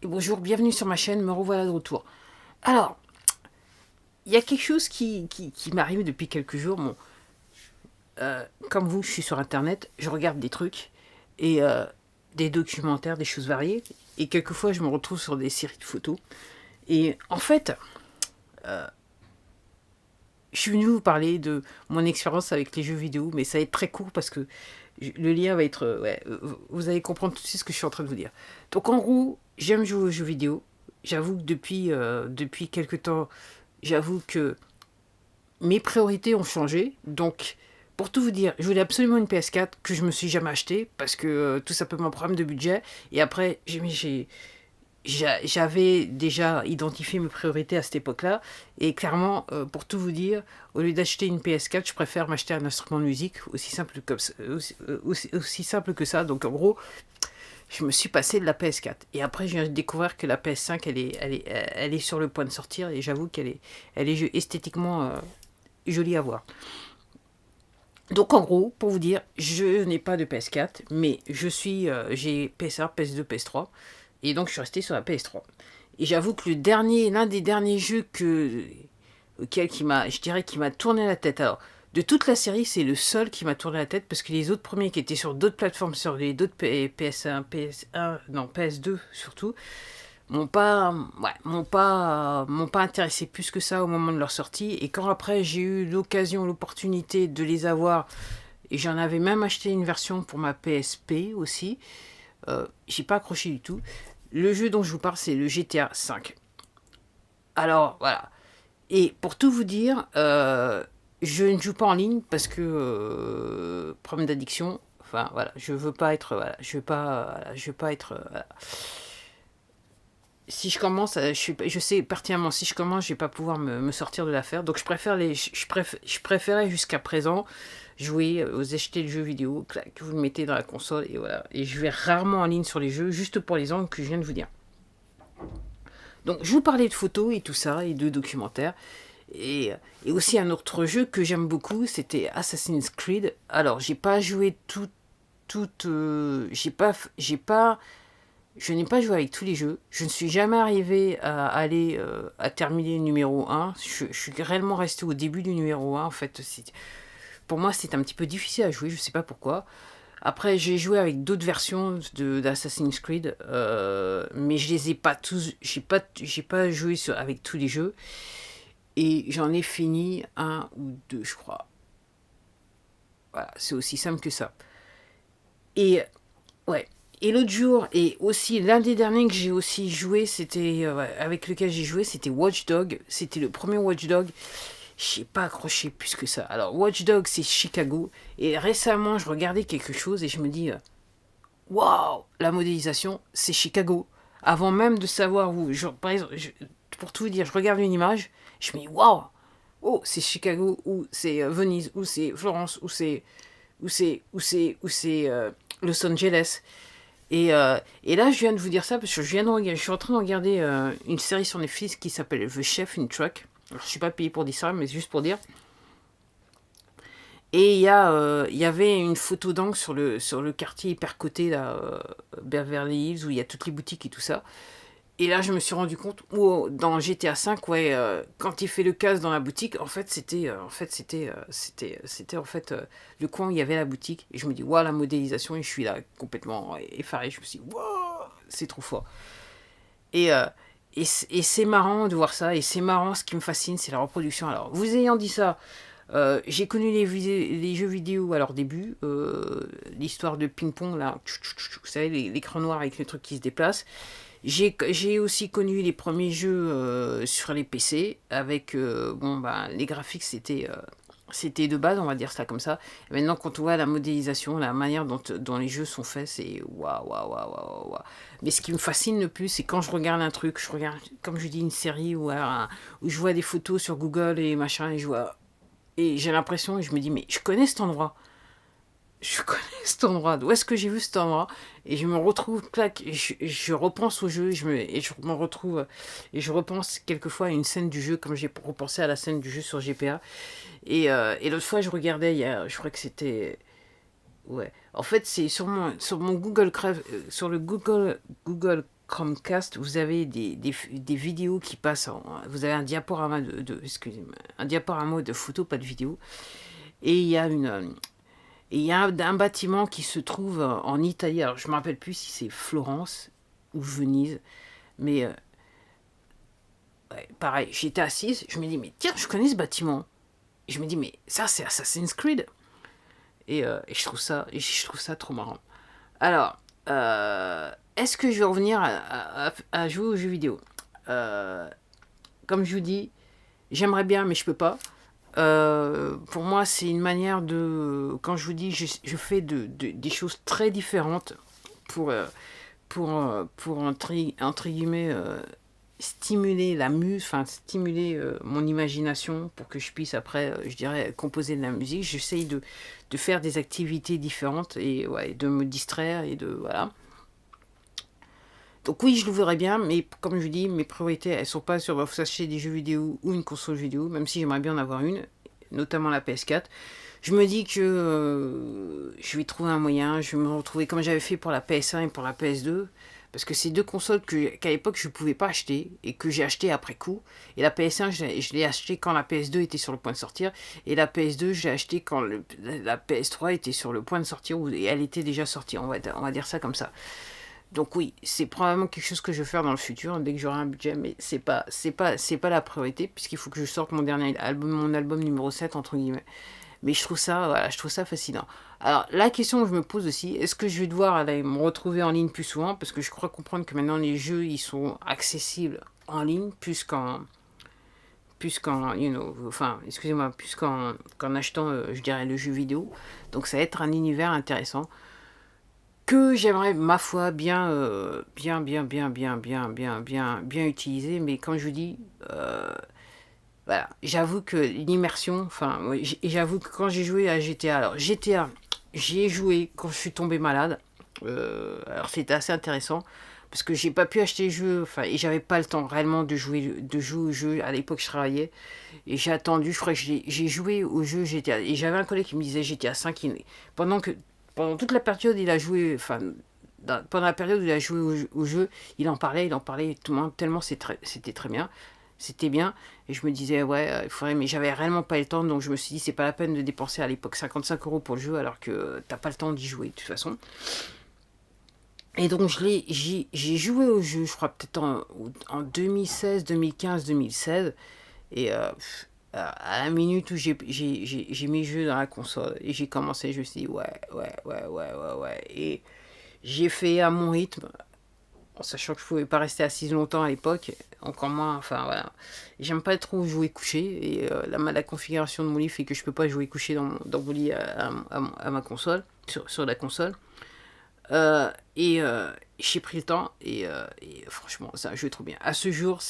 Et bonjour, bienvenue sur ma chaîne, me revoilà de retour. Alors, il y a quelque chose qui m'arrive depuis quelques jours. Bon, comme vous, je suis sur internet, je regarde des trucs, et des documentaires, des choses variées, et quelquefois je me retrouve sur des séries de photos. Et en fait, je suis venu vous parler de mon expérience avec les jeux vidéo, mais ça va être très court parce que le lien va être... ouais, vous allez comprendre tout de suite ce que je suis en train de vous dire. Donc en gros, j'aime jouer aux jeux vidéo. J'avoue que depuis quelques temps, j'avoue que mes priorités ont changé. Donc, pour tout vous dire, je voulais absolument une PS4 que je me suis jamais achetée parce que tout simplement problème de budget. Et après, j'avais déjà identifié mes priorités à cette époque-là. Et clairement, pour tout vous dire, au lieu d'acheter une PS4, je préfère m'acheter un instrument de musique aussi simple, aussi simple que ça. Donc en gros, je me suis passé de la PS4. Et après, je viens de découvrir que la PS5, elle est sur le point de sortir. Et j'avoue elle est esthétiquement jolie à voir. Donc en gros, pour vous dire, je n'ai pas de PS4, mais j'ai PS1, PS2, PS3. Et donc je suis resté sur la PS3. Et j'avoue que l'un des derniers jeux je dirais, qui m'a tourné la tête. Alors, de toute la série, c'est le seul qui m'a tourné la tête parce que les autres premiers qui étaient sur d'autres plateformes, sur les d'autres PS1, PS1, non PS2 surtout, m'ont pas intéressé plus que ça au moment de leur sortie. Et quand après j'ai eu l'occasion, l'opportunité de les avoir, et j'en avais même acheté une version pour ma PSP aussi, j'ai pas accroché du tout. Le jeu dont je vous parle, c'est le GTA V. Alors voilà. Et pour tout vous dire, je ne joue pas en ligne parce que problème d'addiction. Enfin voilà, je veux pas être, voilà, je veux pas être. Voilà. Si je commence, je sais pertinemment, si je commence, je vais pas pouvoir me sortir de l'affaire. Donc je préférais jusqu'à présent jouer, aux acheter le jeu vidéo, clac, que vous le mettez dans la console et voilà. Et je vais rarement en ligne sur les jeux, juste pour les angles que je viens de vous dire. Donc je vous parlais de photos et tout ça, et de documentaires. Et aussi un autre jeu que j'aime beaucoup, c'était Assassin's Creed. Alors j'ai pas joué j'ai pas je n'ai pas joué avec tous les jeux. Je ne suis jamais arrivé à aller à terminer le numéro un. Je suis réellement resté au début du numéro un. En fait, pour moi, c'est un petit peu difficile à jouer. Je ne sais pas pourquoi. Après, j'ai joué avec d'autres versions d'Assassin's Creed, mais je les ai pas tous. J'ai pas joué avec tous les jeux. Et j'en ai fini un ou deux, je crois. Voilà, c'est aussi simple que ça. Et ouais. Et l'autre jour, et aussi l'un des derniers que j'ai aussi joué, c'était ouais, avec lequel j'ai joué, c'était Watch Dog. C'était le premier Watch Dog. J'ai pas accroché plus que ça. Alors Watch Dog, c'est Chicago. Et récemment, je regardais quelque chose et je me dis, waouh, la modélisation, c'est Chicago. Avant même de savoir où. Par exemple, pour tout vous dire, je regarde une image, je me dis, waouh, oh, c'est Chicago, ou c'est Venise, ou c'est Florence, ou c'est Los Angeles. Et là, je viens de vous dire ça parce que je suis en train de regarder une série sur Netflix qui s'appelle The Chef in Truck. Alors, je suis pas payé pour dire ça, mais c'est juste pour dire. Et il y avait une photo d'angle sur le quartier hyper coté, là, Beverly Hills, où il y a toutes les boutiques et tout ça. Et là, je me suis rendu compte, dans GTA V, ouais, quand il fait le casse dans la boutique, c'était en fait le coin où il y avait la boutique. Et je me dis, waouh, la modélisation, et je suis là complètement effaré. Je me suis dit, waouh, c'est trop fort. Et, euh, et c'est marrant de voir ça. Et c'est marrant, ce qui me fascine, c'est la reproduction. Alors, vous ayant dit ça, j'ai connu les jeux vidéo à leur début, l'histoire de ping-pong, là, vous savez, l'écran noir avec le truc qui se déplace. J'ai aussi connu les premiers jeux sur les PC avec bon bah les graphiques c'était de base, on va dire ça comme ça. Et maintenant quand on voit la modélisation, la manière dont les jeux sont faits, c'est waouh waouh waouh waouh waouh. Mais ce qui me fascine le plus, c'est quand je regarde un truc, je regarde comme je dis une série ou alors où je vois des photos sur Google et machin et j'ai l'impression et je me dis mais je connais cet endroit. Je connais cet endroit. D'où est-ce que j'ai vu cet endroit? Et je me retrouve, clac, je repense au jeu, et je me retrouve, et je repense quelquefois à une scène du jeu, comme j'ai repensé à la scène du jeu sur GPA. Et l'autre fois, je regardais, je crois que c'était. Ouais. En fait, c'est sur mon Google Crave, sur le Google Chromecast, vous avez des vidéos qui passent vous avez un diaporama excusez-moi, un diaporama de photos, pas de vidéos. Et il y a un bâtiment qui se trouve en Italie. Alors, je me rappelle plus si c'est Florence ou Venise. Mais, ouais, pareil, j'étais assise, je me dis, mais tiens, je connais ce bâtiment. Et je me dis, mais ça, c'est Assassin's Creed. Et je trouve ça trop marrant. Alors, est-ce que je vais revenir à jouer aux jeux vidéo? Comme je vous dis, j'aimerais bien, mais je peux pas. Pour moi, c'est une manière de... Quand je vous dis, je fais des choses très différentes pour, entre guillemets, stimuler la muse, enfin stimuler mon imagination pour que je puisse après, je dirais, composer de la musique. J'essaye de faire des activités différentes et ouais, de me distraire et de... Voilà. Donc oui, je le verrais bien, mais comme je vous dis, mes priorités, elles sont pas sur s'acheter des jeux vidéo ou une console vidéo, même si j'aimerais bien en avoir une, notamment la PS4. Je me dis que je vais trouver un moyen, je vais me retrouver comme j'avais fait pour la PS1 et pour la PS2, parce que c'est deux consoles qu'à l'époque je ne pouvais pas acheter, et que j'ai acheté après coup. Et la PS1, je l'ai acheté quand la PS2 était sur le point de sortir, et la PS2, je l'ai acheté quand la PS3 était sur le point de sortir, et elle était déjà sortie, on va dire ça comme ça. Donc oui, c'est probablement quelque chose que je vais faire dans le futur dès que j'aurai un budget, mais c'est pas la priorité puisqu'il faut que je sorte mon album numéro 7 entre guillemets. Mais je trouve ça fascinant. Alors la question que je me pose aussi, est-ce que je vais devoir aller me retrouver en ligne plus souvent parce que je crois comprendre que maintenant les jeux ils sont accessibles en ligne plus qu'en excusez-moi, plus qu'en achetant, je dirais, le jeu vidéo. Donc ça va être un univers intéressant que j'aimerais, ma foi, bien utiliser. Mais comme je vous dis, voilà, j'avoue que l'immersion, enfin, ouais, j'avoue que quand j'ai joué à GTA, alors GTA, j'y ai joué quand je suis tombé malade. Alors c'était assez intéressant parce que j'ai pas pu acheter le jeu, enfin, et j'avais pas le temps réellement de jouer au jeu. À l'époque, je travaillais et j'ai attendu. Je crois que j'ai joué au jeu GTA et j'avais un collègue qui me disait GTA 5 pendant toute la période il a joué, enfin pendant la période où il a joué au jeu, il en parlait tout le monde tellement c'était très bien. C'était bien, et je me disais, ouais, il faudrait, mais j'avais réellement pas le temps, donc je me suis dit, c'est pas la peine de dépenser à l'époque 55 € pour le jeu, alors que t'as pas le temps d'y jouer, de toute façon. Et donc, j'ai joué au jeu, je crois, peut-être en 2016, 2015, 2016, et à la minute où j'ai mis le jeu dans la console, et j'ai commencé, je me suis dit, ouais, et j'ai fait à mon rythme, en sachant que je pouvais pas rester assise longtemps à l'époque, encore moins, enfin voilà. J'aime pas trop jouer couché, et la configuration de mon lit fait que je peux pas jouer couché dans mon lit à ma console, sur la console. J'ai pris le temps, et franchement, c'est un jeu trop bien. À ce jour,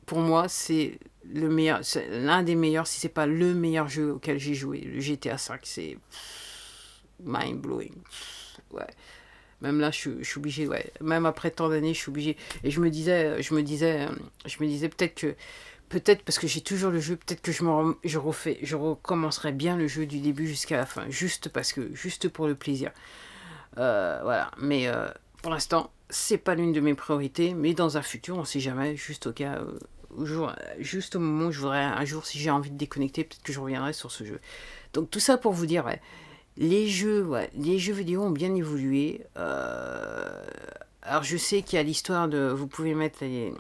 pour moi, c'est l'un des meilleurs, si c'est pas le meilleur jeu auquel j'ai joué. Le GTA V, c'est mind blowing. Ouais. Même là, je suis obligé, ouais. Même après tant d'années, je suis obligé. Et je me disais peut-être parce que j'ai toujours le jeu, peut-être que je recommencerai bien le jeu du début jusqu'à la fin, juste pour le plaisir. Voilà. Mais pour l'instant, c'est pas l'une de mes priorités, mais dans un futur, on sait jamais, juste au cas, juste au moment où je voudrais un jour, si j'ai envie de déconnecter, peut-être que je reviendrai sur ce jeu. Donc tout ça pour vous dire, ouais. Les jeux vidéo ont bien évolué. Alors je sais qu'il y a l'histoire de, vous pouvez mettre les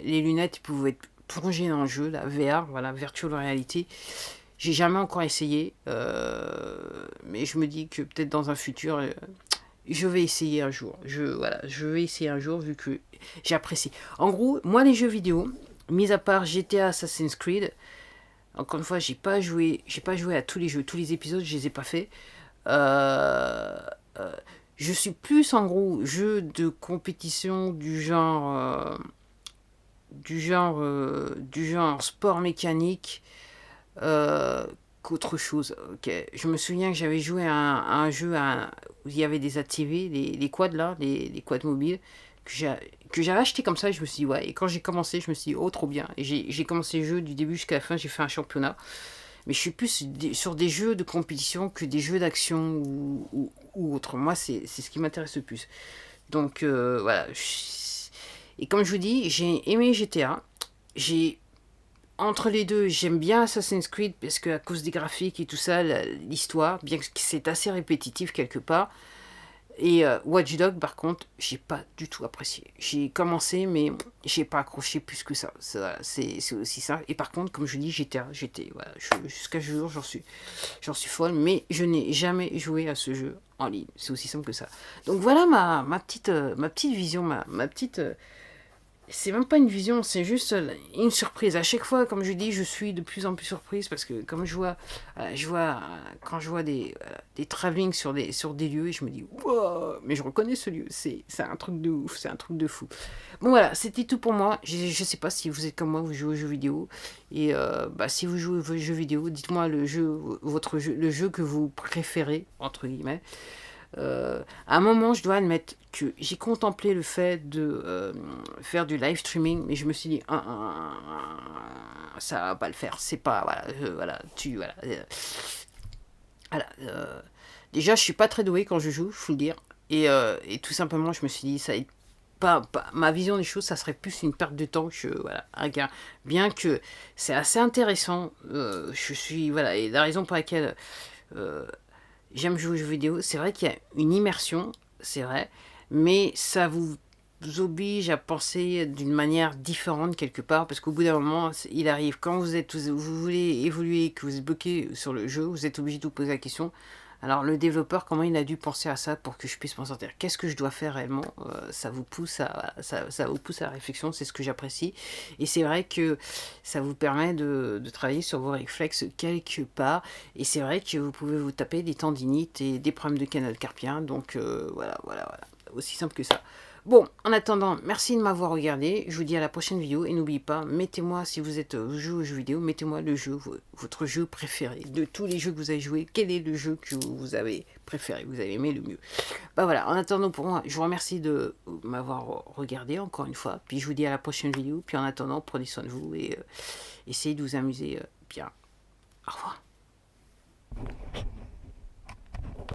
lunettes, vous pouvez être plongé dans le jeu, la VR, voilà, virtual reality. J'ai jamais encore essayé, mais je me dis que peut-être dans un futur, je vais essayer un jour. Je vais essayer un jour vu que j'apprécie. En gros, moi les jeux vidéo, mis à part GTA, Assassin's Creed. Encore une fois, j'ai pas joué à tous les jeux, tous les épisodes, je les ai pas faits. Euh, je suis plus en gros jeu de compétition du genre sport mécanique qu'autre chose. Ok. Je me souviens que j'avais joué à un jeu où il y avait des ATV, les quads là, les quads mobiles que j'avais acheté comme ça. Je me suis dit ouais. Et quand j'ai commencé, je me suis dit oh trop bien. Et j'ai commencé le jeu du début jusqu'à la fin. J'ai fait un championnat. Mais je suis plus sur des jeux de compétition que des jeux d'action ou autre. Moi, c'est ce qui m'intéresse le plus. Donc voilà. Et comme je vous dis, j'ai aimé GTA. J'ai entre les deux, j'aime bien Assassin's Creed parce que à cause des graphiques et tout ça, l'histoire, bien que c'est assez répétitif quelque part. Et Watch Dogs, par contre, j'ai pas du tout apprécié. J'ai commencé, mais j'ai pas accroché plus que ça. C'est aussi ça. Et par contre, comme je dis, j'étais voilà, jusqu'à ce jour, j'en suis folle, mais je n'ai jamais joué à ce jeu en ligne. C'est aussi simple que ça. Donc voilà ma petite vision, ma petite c'est même pas une vision, c'est juste une surprise. À chaque fois, comme je dis, je suis de plus en plus surprise parce que comme quand je vois des travelling sur des lieux et je me dis, wow, mais je reconnais ce lieu, c'est un truc de ouf, c'est un truc de fou. Bon voilà, c'était tout pour moi. Je sais pas si vous êtes comme moi, vous jouez aux jeux vidéo. Et si vous jouez aux jeux vidéo, dites-moi le jeu que vous préférez, entre guillemets. À un moment, je dois admettre que j'ai contemplé le fait de faire du live streaming, mais je me suis dit, ça va pas le faire. C'est pas, voilà. Déjà, je suis pas très doué quand je joue, faut le dire. Et tout simplement, je me suis dit, ça ma vision des choses, ça serait plus une perte de temps que voilà, un gain. Bien que c'est assez intéressant, je suis voilà, et la raison pour laquelle euh, j'aime jouer aux jeux vidéo. C'est vrai qu'il y a une immersion, c'est vrai, mais ça vous oblige à penser d'une manière différente quelque part, parce qu'au bout d'un moment, il arrive, quand vous voulez évoluer, que vous êtes bloqué sur le jeu, vous êtes obligé de vous poser la question. Alors le développeur, comment il a dû penser à ça pour que je puisse m'en sortir? Qu'est-ce que je dois faire réellement? Ça vous pousse ça vous pousse à la réflexion, c'est ce que j'apprécie. Et c'est vrai que ça vous permet de travailler sur vos réflexes quelque part. Et c'est vrai que vous pouvez vous taper des tendinites et des problèmes de canal carpien. Donc voilà. Aussi simple que ça. Bon, en attendant, merci de m'avoir regardé. Je vous dis à la prochaine vidéo. Et n'oubliez pas, mettez-moi, si vous jouez aux jeux vidéo, mettez-moi votre jeu préféré. De tous les jeux que vous avez joués, quel est le jeu que vous avez préféré, vous avez aimé le mieux? Bah voilà, en attendant pour moi, je vous remercie de m'avoir regardé encore une fois. Puis je vous dis à la prochaine vidéo. Puis en attendant, prenez soin de vous et essayez de vous amuser bien. Au revoir.